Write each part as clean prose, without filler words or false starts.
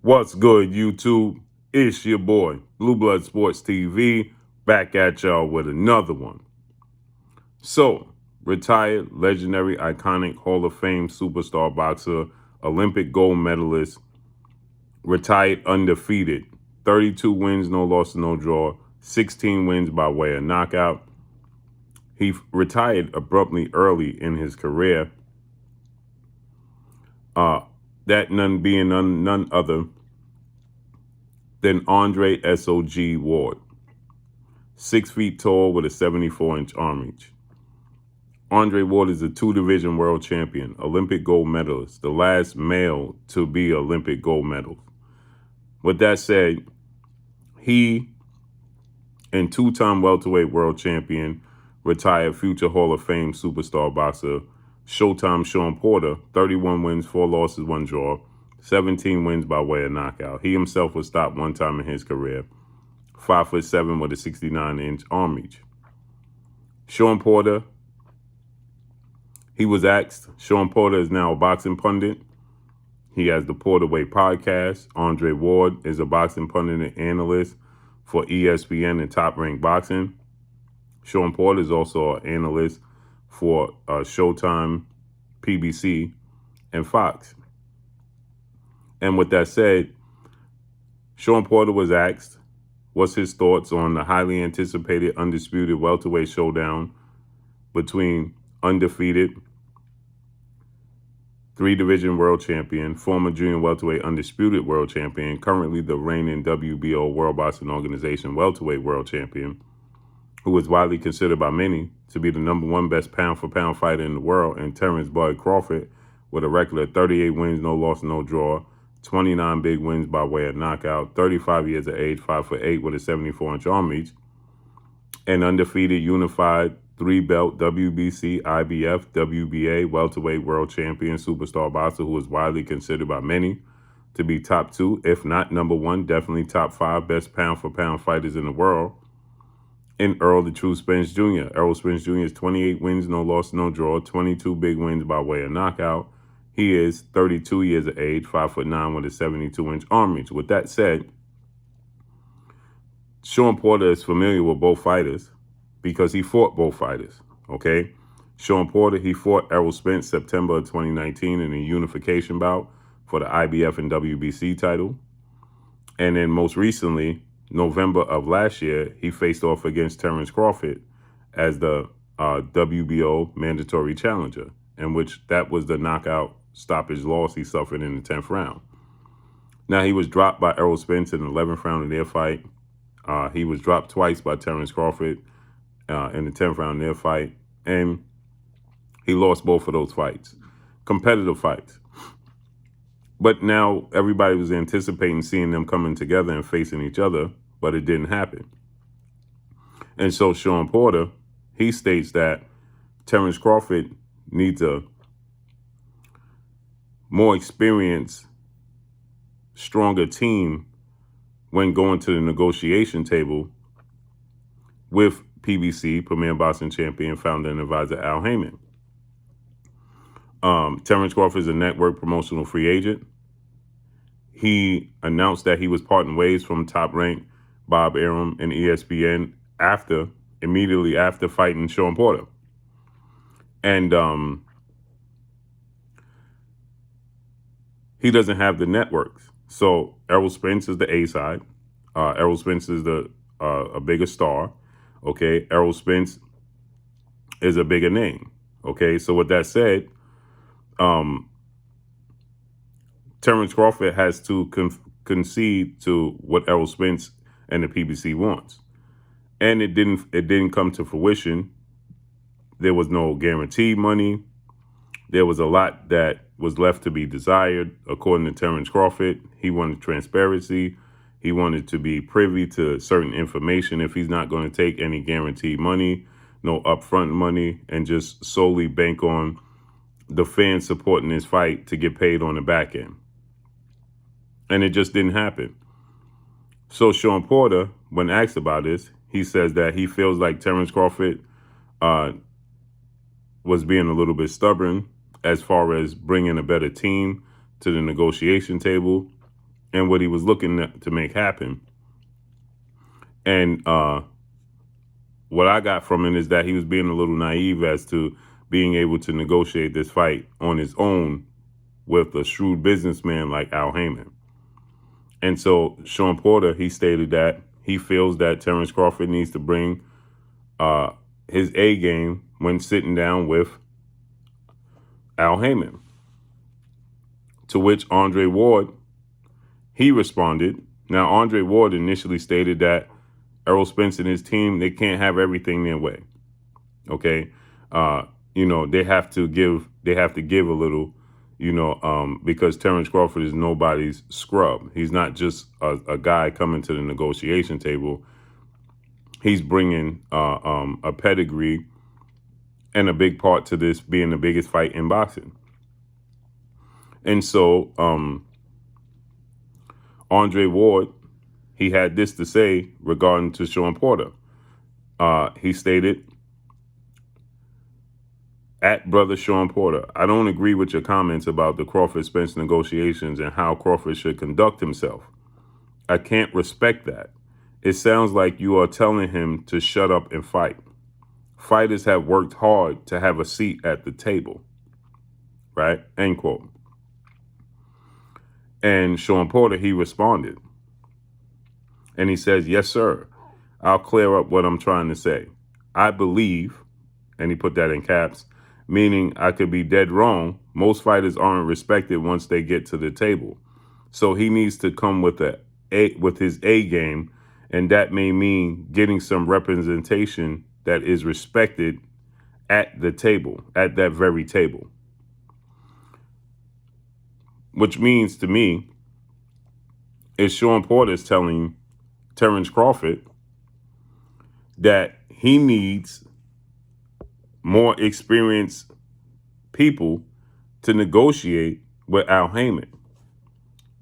What's good, YouTube? It's your boy, Blue Blood Sports TV, back at y'all with another one. So, retired, legendary, iconic, Hall of Fame superstar boxer, Olympic gold medalist, retired undefeated, 32 wins, no loss, no draw, 16 wins by way of knockout. He retired abruptly early in his career. That none being none other than Andre S.O.G. Ward, 6 feet tall with a 74-inch arm reach. Andre Ward is a two-division world champion, Olympic gold medalist, the last male to be Olympic gold medal. With that said, he and two-time welterweight world champion, retired future Hall of Fame superstar boxer, Showtime Shawn Porter, 31 wins, 4 losses, 1 draw, 17 wins by way of knockout. He himself was stopped one time in his career, 5'7" with a 69-inch arm reach. Shawn Porter, he was asked. Shawn Porter is now a boxing pundit. He has the Porterweight podcast. Andre Ward is a boxing pundit and analyst for ESPN and Top Rank Boxing. Shawn Porter is also an analyst for Showtime, PBC, and Fox. And with that said, Shawn Porter was asked what's his thoughts on the highly anticipated undisputed welterweight showdown between undefeated 3-division world champion, former junior welterweight undisputed world champion, currently the reigning WBO World Boxing Organization welterweight world champion, who is widely considered by many to be the #1 best pound-for-pound fighter in the world, and Terence Crawford, with a record of 38 wins, no loss, no draw, 29 big wins by way of knockout, 35 years of age, 5'8" with a 74-inch arm reach, and undefeated unified 3-belt WBC, IBF, WBA welterweight world champion superstar boxer who is widely considered by many to be top 2, if not #1, definitely top 5 best pound-for-pound fighters in the world, in ERROL the True Spence Jr. Errol Spence Jr. is 28 wins, no loss, no draw, 22 big wins by way of knockout. He is 32 years of age, 5'9" with a 72-inch arm reach. With that said, Shawn Porter is familiar with both fighters because he fought both fighters, okay? Shawn Porter, he fought Errol Spence September of 2019 in a unification bout for the IBF and WBC title. And then most recently, November of last year, he faced off against Terence Crawford as the WBO mandatory challenger, in which that was the knockout stoppage loss he suffered in the 10th round. Now, he was dropped by Errol Spence in the 11th round of their fight. He was dropped twice by Terence Crawford in the 10th round of their fight, and he lost both of those fights, competitive fights. But now everybody was anticipating seeing them coming together and facing each other, but it didn't happen. And so Shawn Porter, he states that Terence Crawford needs a more experienced, stronger team when going to the negotiation table with PBC, Premier Boxing Champion, founder and advisor Al Heyman. Terence Crawford is a network promotional free agent. He announced that he was parting ways from Top Rank, Bob Arum, and ESPN immediately after fighting Shawn Porter. And he doesn't have the networks. So Errol Spence is the A side. Errol Spence is a bigger star. Okay, Errol Spence is a bigger name. Okay, so with that said, Terence Crawford has to concede to what Errol Spence and the PBC wants, and it didn't come to fruition. There was no guaranteed money. There was a lot that was left to be desired, according to Terence Crawford. He wanted transparency. He wanted to be privy to certain information if he's not going to take any guaranteed money, no upfront money, and just solely bank on the fans supporting his fight to get paid on the back end. And it just didn't happen. So Shawn Porter, when asked about this, he says that he feels like Terence Crawford was being a little bit stubborn as far as bringing a better team to the negotiation table and what he was looking to make happen. And what I got from it is that he was being a little naive as to being able to negotiate this fight on his own with a shrewd businessman like Al Heyman. And so Shawn Porter, he stated that he feels that Terence Crawford needs to bring his A game when sitting down with Al Heyman. To which Andre Ward, he responded. Now, Andre Ward initially stated that Errol Spence and his team, they can't have everything their way. Okay. They have to give a little, because Terence Crawford is nobody's scrub. He's not just a guy coming to the negotiation table. He's bringing a pedigree and a big part to this being the biggest fight in boxing. And so Andre Ward, he had this to say regarding to Shawn Porter. He stated, at Brother Shawn Porter, I don't agree with your comments about the Crawford-Spence negotiations and how Crawford should conduct himself. I can't respect that. It sounds like you are telling him to shut up and fight. Fighters have worked hard to have a seat at the table. Right? End quote. And Shawn Porter, he responded. And he says, yes, sir. I'll clear up what I'm trying to say. I believe, and he put that in caps, meaning I could be dead wrong. Most fighters aren't respected once they get to the table. So he needs to come with his A game, and that may mean getting some representation that is respected at the table, at that very table. Which means to me, is Shawn Porter is telling Terence Crawford that he needs more experienced people to negotiate with Al Heyman.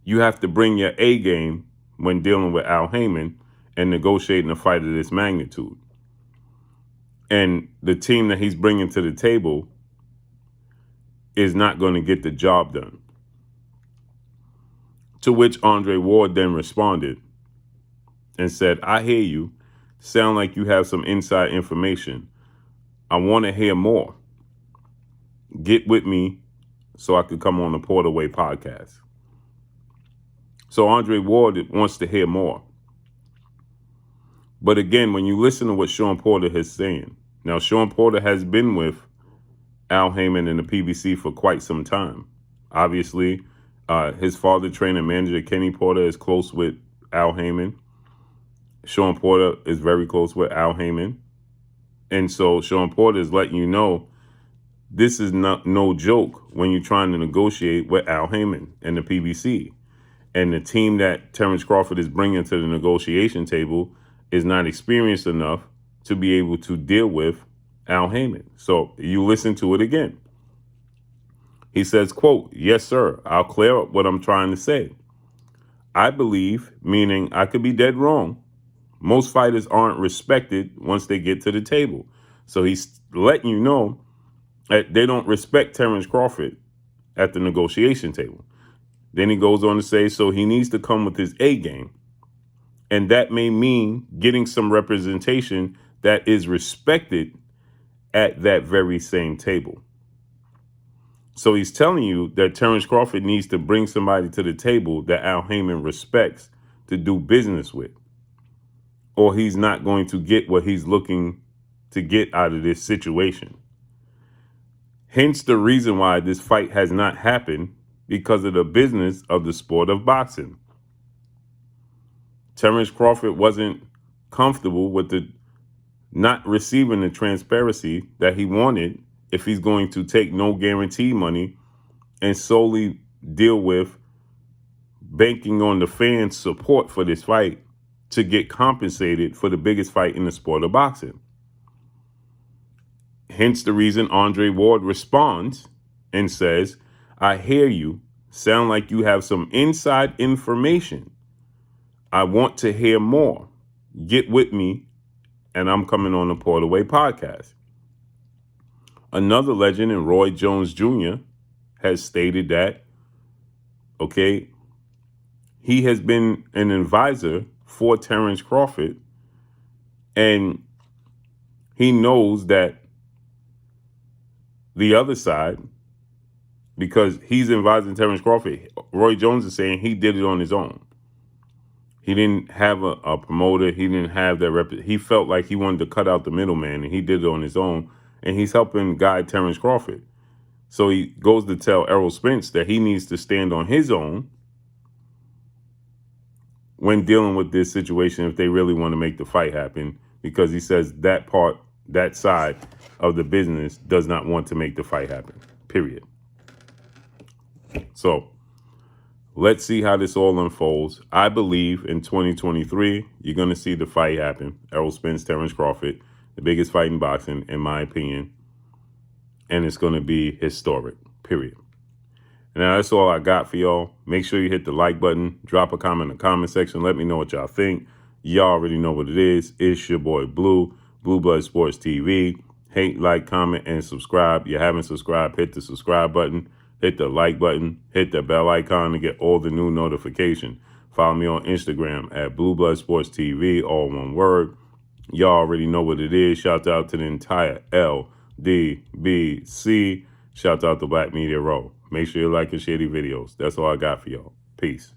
You have to bring your A game when dealing with Al Heyman and negotiating a fight of this magnitude. And the team that he's bringing to the table is not going to get the job done. To which Andre Ward then responded and said, I hear you. Sound like you have some inside information. I want to hear more. Get with me so I could come on the WELTERWEIGHT podcast. So Andre Ward wants to hear more. But again, when you listen to what Shawn Porter is saying, now Shawn Porter has been with Al Heyman in the PBC for quite some time. Obviously, his father, trainer, manager, Kenny Porter, is close with Al Heyman. Shawn Porter is very close with Al Heyman. And so Shawn Porter is letting you know this is no joke when you're trying to negotiate with Al Heyman and the PBC. And the team that Terence Crawford is bringing to the negotiation table is not experienced enough to be able to deal with Al Heyman. So you listen to it again. He says, quote, yes, sir, I'll clear up what I'm trying to say. I believe, meaning I could be dead wrong. Most fighters aren't respected once they get to the table. So he's letting you know that they don't respect Terence Crawford at the negotiation table. Then he goes on to say, so he needs to come with his A game. And that may mean getting some representation that is respected at that very same table. So he's telling you that Terence Crawford needs to bring somebody to the table that Al Heyman respects to do business with, or he's not going to get what he's looking to get out of this situation. Hence the reason why this fight has not happened, because of the business of the sport of boxing. Terence Crawford wasn't comfortable with the not receiving the transparency that he wanted if he's going to take no guarantee money and solely deal with banking on the fans' support for this fight to get compensated for the biggest fight in the sport of boxing. Hence the reason Andre Ward responds and says, I hear you. Sound like you have some inside information. I want to hear more. Get with me, and I'm coming on the WELTERWEIGHT podcast. Another legend in Roy Jones Jr. has stated that, okay, he has been an advisor for Terence Crawford, and he knows that the other side, because he's advising Terence Crawford, Roy Jones is saying he did it on his own. He didn't have a promoter. He didn't have that he felt like he wanted to cut out the middleman, and he did it on his own. And he's helping guide Terence Crawford. So he goes to tell Errol Spence that he needs to stand on his own when dealing with this situation if they really want to make the fight happen, because he says that side of the business does not want to make the fight happen, period. So let's see how this all unfolds. I believe in 2023, you're going to see the fight happen. Errol Spence, Terence Crawford, the biggest fight in boxing, in my opinion. And it's going to be historic, period. Now, that's all I got for y'all. Make sure you hit the like button. Drop a comment in the comment section. Let me know what y'all think. Y'all already know what it is. It's your boy Blue, Blue Blood Sports TV. Hate, like, comment, and subscribe. You haven't subscribed, hit the subscribe button. Hit the like button. Hit the bell icon to get all the new notifications. Follow me on Instagram at Blue Blood Sports TV, all one word. Y'all already know what it is. Shout out to the entire LDBC. Shout out to Black Media Row. Make sure you like and share these videos. That's all I got for y'all. Peace.